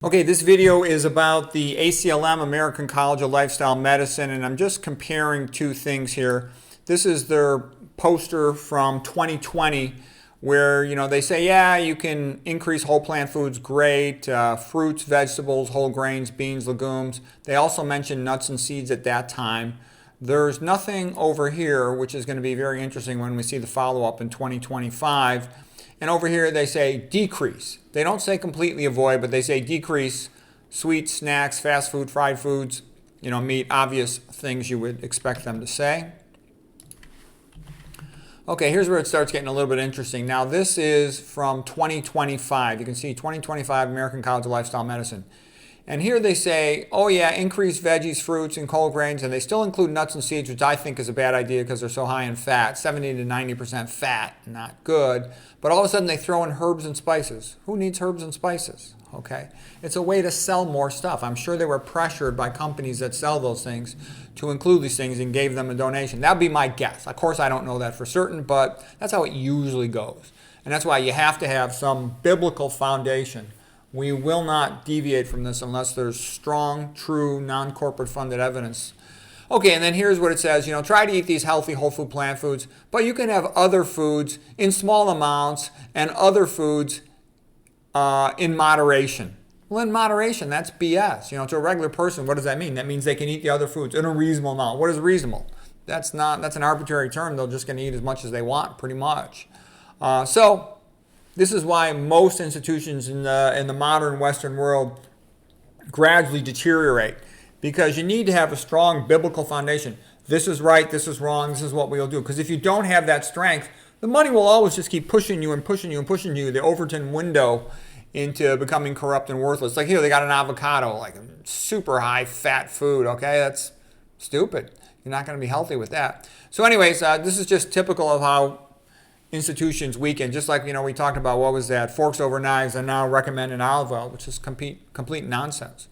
Okay, this video is about the ACLM, American College of Lifestyle Medicine, and I'm just comparing two things here. This is their poster from 2020 where, they say, yeah, you can increase whole plant foods, great, fruits, vegetables, whole grains, beans, legumes. They also mentioned nuts and seeds at that time. There's nothing over here, which is going to be very interesting when we see the follow-up in 2025. And over here they say decrease. They don't say completely avoid, but they say decrease sweets, snacks, fast food, fried foods, meat, obvious things you would expect them to say. Okay, here's where it starts getting a little bit interesting. Now this is from 2025. You can see 2025 American College of Lifestyle Medicine. And here they say, oh yeah, increase veggies, fruits, and whole grains, and they still include nuts and seeds, which I think is a bad idea because they're so high in fat, 70 to 90% fat, not good. But all of a sudden they throw in herbs and spices. Who needs herbs and spices? Okay, it's a way to sell more stuff. I'm sure they were pressured by companies that sell those things to include these things and gave them a donation. That would be my guess. Of course, I don't know that for certain, but that's how it usually goes. And that's why you have to have some biblical foundation. We will not deviate from this unless there's strong, true, non-corporate funded evidence. Okay, and then here's what it says, try to eat these healthy whole food plant foods, but you can have other foods in small amounts and other foods in moderation. Well, in moderation, that's BS. To a regular person, what does that mean? That means they can eat the other foods in a reasonable amount. What is reasonable? That's an arbitrary term. They're just going to eat as much as they want, pretty much. So this is why most institutions in the modern Western world gradually deteriorate, because you need to have a strong biblical foundation. This is right, this is wrong, this is what we'll do. Because if you don't have that strength, the money will always just keep pushing you and pushing you and pushing you, the Overton window, into becoming corrupt and worthless. Like here, they got an avocado, like a super high fat food, okay? That's stupid. You're not going to be healthy with that. So anyways, this is just typical of how institutions weaken. Just like, we talked about, what was that? Forks over knives and now recommended olive oil, which is complete nonsense.